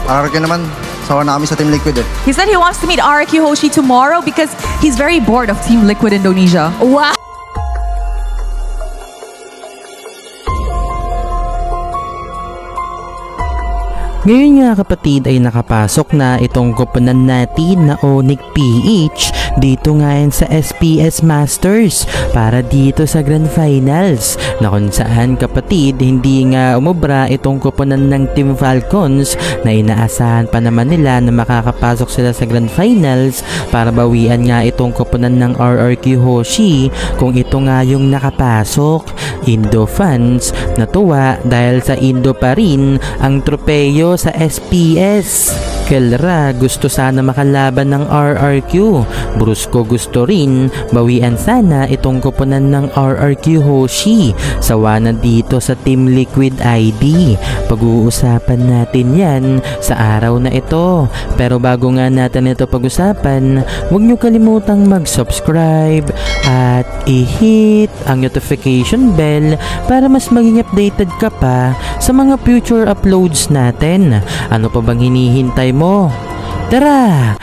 RRQ naman, sawa na kami sa Team Liquid eh. He said he wants to meet RRQ Hoshi tomorrow because he's very bored of Team Liquid Indonesia. Wow! Ngayon nga kapatid ay nakapasok na itong koponan natin na Onyx PH dito nga yan sa SPS Masters para dito sa Grand Finals na kung saan kapatid hindi nga umubra itong koponan ng Team Falcons na inaasahan pa naman nila na makakapasok sila sa Grand Finals para bawian nga itong koponan ng RRQ Hoshi kung ito nga yung nakapasok. Indo fans natuwa dahil sa Indo pa rin ang tropeyo sa SPS. Kelra gusto sana makalaban ng RRQ. Brusco gusto rin bawian sana itong koponan ng RRQ Hoshi. Sawa na dito sa Team Liquid ID. Pag-uusapan natin yan sa araw na ito. Pero bago nga natin ito pag-usapan, huwag nyo kalimutang mag-subscribe at i-hit ang notification bell para mas maging updated ka pa sa mga future uploads natin. Ano pa bang hinihintay mo? Tara!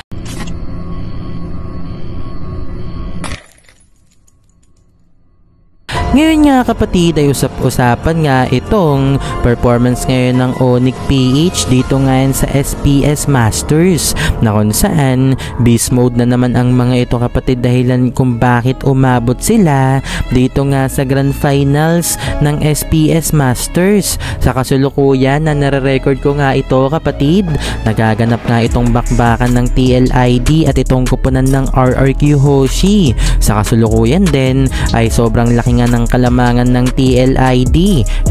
Ngayon nga kapatid ay usap-usapan nga itong performance ngayon ng Onyx PH dito ngayon sa SPS Masters na kung saan beast mode na naman ang mga ito kapatid dahilan kung bakit umabot sila dito nga sa Grand Finals ng SPS Masters. Sa kasulukuyan na nare-record ko nga ito kapatid, nagaganap nga itong bakbakan ng TLID at itong koponan ng RRQ Hoshi. Sa kasulukuyan din ay sobrang laki nga ng kalamangan ng TLID.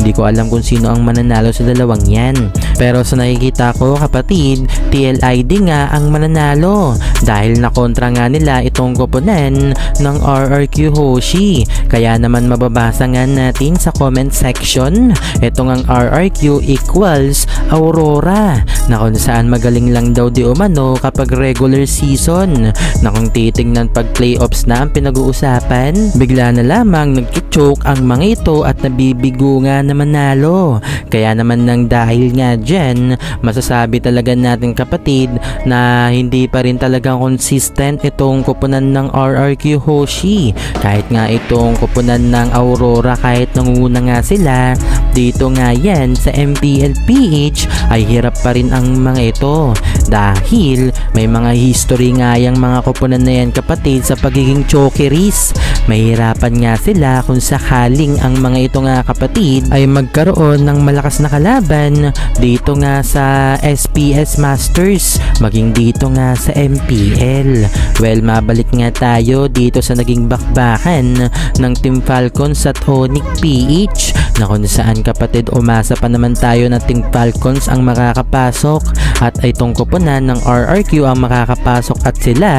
Hindi ko alam kung sino ang mananalo sa dalawang yan. Pero sa nakikita ko kapatid, TLID nga ang mananalo dahil nakontra nga nila itong koponan ng RRQ Hoshi. Kaya naman mababasa nga natin sa comment section itong ang RRQ equals Aurora na kung saan magaling lang daw di umano kapag regular season na kung titignan pag playoffs na ang pinag-uusapan, bigla na lamang nagchuchok ang mga ito at nabibigo nga na manalo. Kaya naman nang dahil nga dyan, masasabi talaga natin kapatid na hindi pa rin talagang consistent itong koponan ng RRQ Hoshi. Kahit nga itong koponan ng Aurora, kahit nanguna nga sila dito nga yan sa MPL PH ay hirap pa rin ang mga ito dahil may mga history nga yung mga koponan na yan kapatid sa pagiging chokeries. Mahirapan nga sila kung sakaling ang mga ito nga kapatid ay magkaroon ng malakas na kalaban dito nga sa SPS Masters maging dito nga sa MPL. Well, mabalik nga tayo dito sa naging bakbakan ng Team Falcons at Onyx PH na kung saan kapatid umasa pa naman tayo na Team Falcons ang makakapasok at itong koponan ng RRQ ang makakapasok at sila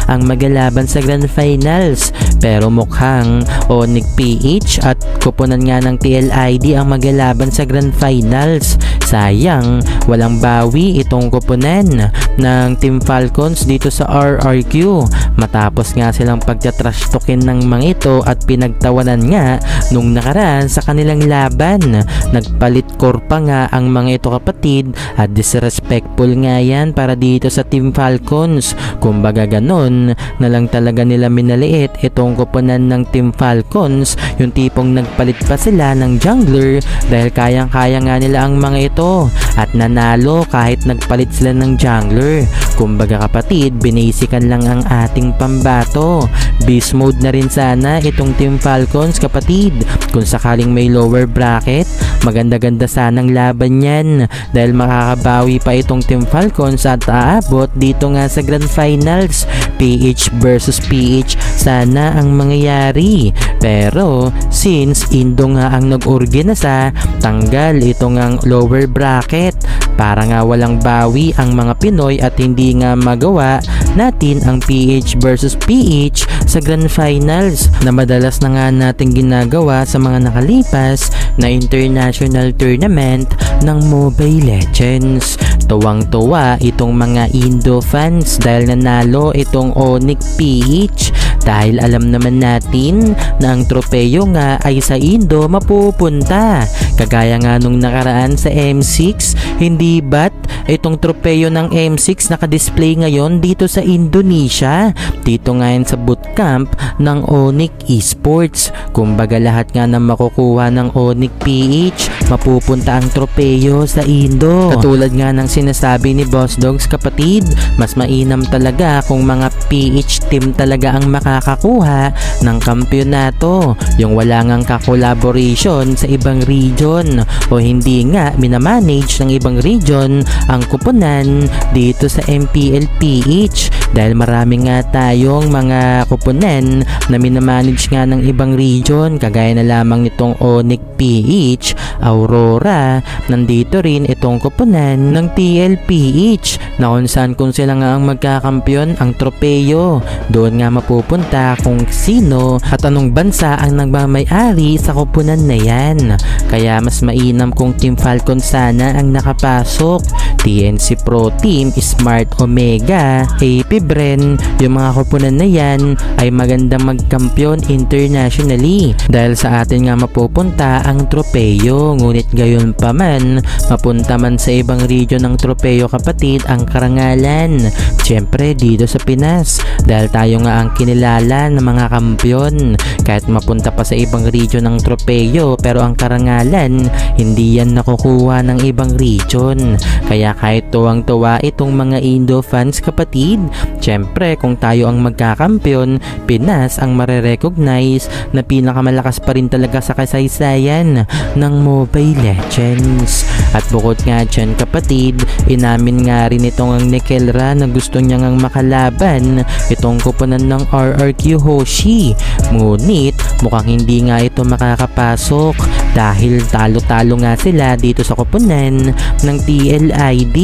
ang magalaban sa Grand Finals. Pero mukhang Onyx PH at koponan nga ng TLID ang magalaban sa Grand Finals. Sayang, walang bawi itong koponan ng Team Falcons dito sa RRQ. Matapos nga silang pagtatrash talkin ng mga ito at pinagtawanan nga nung nakaraan sa kanilang laban. Nagpalit core pa nga ang mga ito kapatid at disrespectful nga yan para dito sa Team Falcons. Kumbaga ganon na lang talaga nila minaliit itong koponan ng Team Falcons, yung tipong nagpalit pa sila ng jungler dahil kayang-kaya nga nila ang mga ito at nanalo kahit nagpalit sila ng jungler. Kumbaga kapatid, binasikan lang ang ating pambato. Beast mode na rin sana itong Team Falcons kapatid. Kung sakaling may lower bracket, maganda-ganda sanang laban yan dahil makakabawi pa itong Team Falcons at aabot dito nga sa Grand Finals. PH versus PH sana ang mangyayari. Pero since Indo nga ang nag-organisa, tanggal itong ang lower bracket para nga walang bawi ang mga Pinoy at hindi nga magawa natin ang PH versus PH sa Grand Finals na madalas na nga natin ginagawa sa mga nakalipas na international tournament ng Mobile Legends. Tuwang-tuwa itong mga Indo fans dahil nanalo itong Onyx PH dahil alam naman natin na ang tropeyo nga ay sa Indo mapupunta. Kagaya nga nung nakaraan sa M6, hindi ba't itong tropeyo ng M6 naka-display ngayon dito sa Indonesia. Dito ngayon sa bootcamp ng Onyx Esports. Kumbaga lahat nga na makukuha ng Onyx PH, mapupunta ang tropeyo sa Indo. Katulad nga ng sinasabi ni Boss Dogs kapatid, mas mainam talaga kung mga PH team talaga ang makakakuha ng kampyonato. Yung wala ngang ka-collaboration sa ibang region o hindi nga minamanage ng ibang region ang kuponan dito sa MPL PH. Dahil marami nga tayong mga kuponan na minamanage nga ng ibang region, kagaya na lamang nitong Onyx PH, Aurora, nandito rin itong kuponan ng TLPH na kung sila nga ang magkakampyon ang tropeyo. Doon nga mapupunta kung sino at anong bansa ang nagmamay-ari sa kuponan na yan. Kaya mas mainam kung Team Falcon sana ang nakapasok. TNC Pro Team, Smart Omega, AP Bren, yung mga kuponan na yan ay magandang magkampiyon internationally dahil sa atin nga mapupunta ang tropeyo. Ngunit gayon pa man, mapunta man sa ibang region ng tropeyo kapatid ang karangalan. Siyempre dito sa Pinas dahil tayo nga ang kinilala ng mga kampyon. Kahit mapunta pa sa ibang region ng tropeyo pero ang karangalan hindi yan nakukuha ng ibang region. Kaya kahit tuwang-tuwa itong mga Indo fans kapatid, syempre kung tayo ang magkakampyon, Pinas ang marerecognize na pinakamalakas pa rin talaga sa kasaysayan ng Mobile Legends. At bukod nga dyan kapatid, inamin nga rin itong ang Nekelra na gusto niya ngang makalaban itong kuponan ng RRQ Hoshi. Ngunit mukhang hindi nga ito makakapasok dahil talo-talo nga sila dito sa kuponan ng TLID.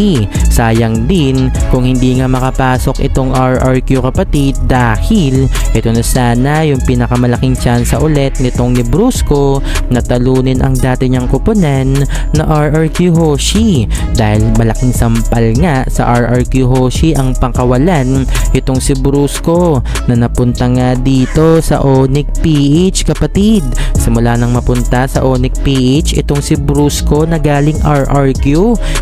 Sayang din kung hindi nga makapasok itong RRQ kapatid dahil ito na sana yung pinakamalaking tsansa ulit nitong ni Brusco na talunin ang dati niyang kuponan na RRQ Hoshi. Dahil malaking sampal nga sa RRQ Hoshi ang pangkawalan itong si Brusco na napunta nga dito sa Onyx PH kapatid. Simula nang mapunta sa Onyx PH itong si Brusco na galing RRQ,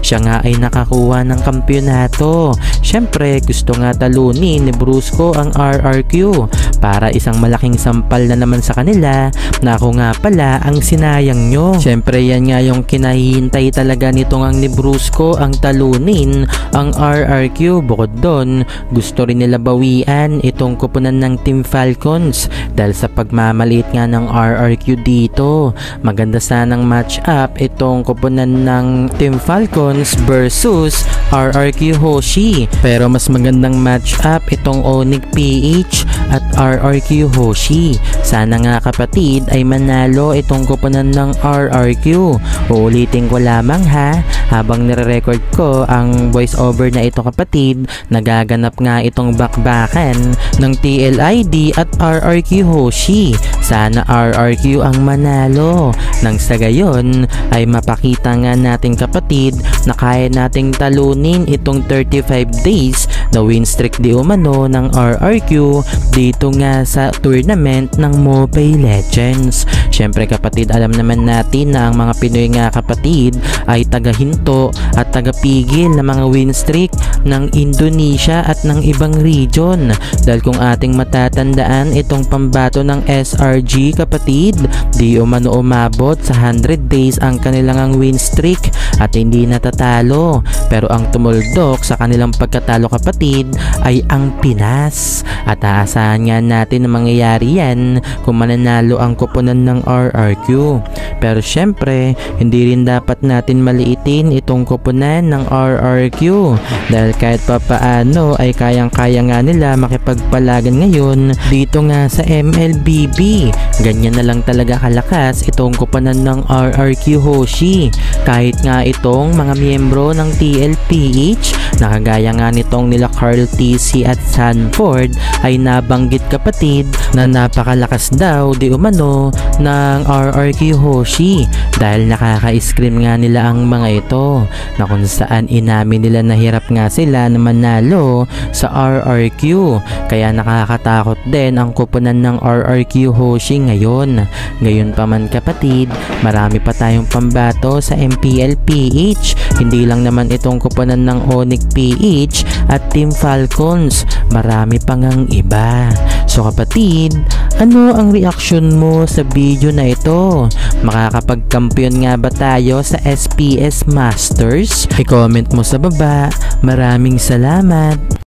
siya nga ay nakakuha ng kampyonato. Syempre gusto nga talunin ni Brusco ang RRQ para isang malaking sampal na naman sa kanila na ako nga pala ang sinayang nyo. Syempre yan nga yung kinahihintay talaga nitong ang ni Brusco ang talunin ang RRQ. Bukod doon, gusto rin nila bawian itong kuponan ng Team Falcons dahil sa pagmamaliit nga ng RRQ dito. Maganda sanang match up itong kuponan ng Team Falcons versus RRQ Hoshi. Pero mas magandang match up itong Onyx PH at RRQ Hoshi. Sana nga kapatid ay manalo itong kuponan ng RRQ. Uulitin ko lamang ha, habang nire-record ko ang voice over na ito kapatid, nagaganap nga itong bakbakan ng TLID at RRQ Hoshi. Sana RRQ ang manalo. Nang sa gayon ay mapakita nga natin kapatid na kaya nating talunin itong 35 days na win streak di umano ng RRQ dito nga sa tournament ng Mobile Legends. Syempre kapatid, alam naman natin na ang mga Pinoy nga kapatid ay tagahinto at tagapigil ng mga win streak ng Indonesia at ng ibang region. Dahil kung ating matatandaan itong pambato ng SRG kapatid, di umano umabot sa 100 days ang kanilang win streak at hindi natatalo. Pero ang tumuldok sa kanilang pagkatalo kapatid ay ang Pinas. At aasahan nga natin na mangyayari yan kung mananalo ang kuponan ng RRQ. Pero syempre, hindi rin dapat natin maliitin itong kuponan ng RRQ dahil kahit papaano ay kayang-kaya nga nila makipagpalagan ngayon dito nga sa MLBB. Ganyan na lang talaga kalakas itong kuponan ng RRQ Hoshi. Kahit nga itong mga miyembro ng TLPH, nakagaya nga nitong nila sila Carl TC at Sanford ay nabanggit kapatid na napakalakas daw di umano ng RRQ Hoshi dahil nakaka-scream nga nila ang mga ito na kung saan inamin nila na hirap nga sila na manalo sa RRQ kaya nakakatakot din ang kupunan ng RRQ Hoshi ngayon. Ngayon pa man kapatid, marami pa tayong pambato sa MPL PH, hindi lang naman itong kupunan ng Onyx PH at Team Falcons, marami pang ang iba. So kapatid, ano ang reaksyon mo sa video na ito? Makakapagkampiyon nga ba tayo sa SPS Masters? I-comment mo sa baba. Maraming salamat!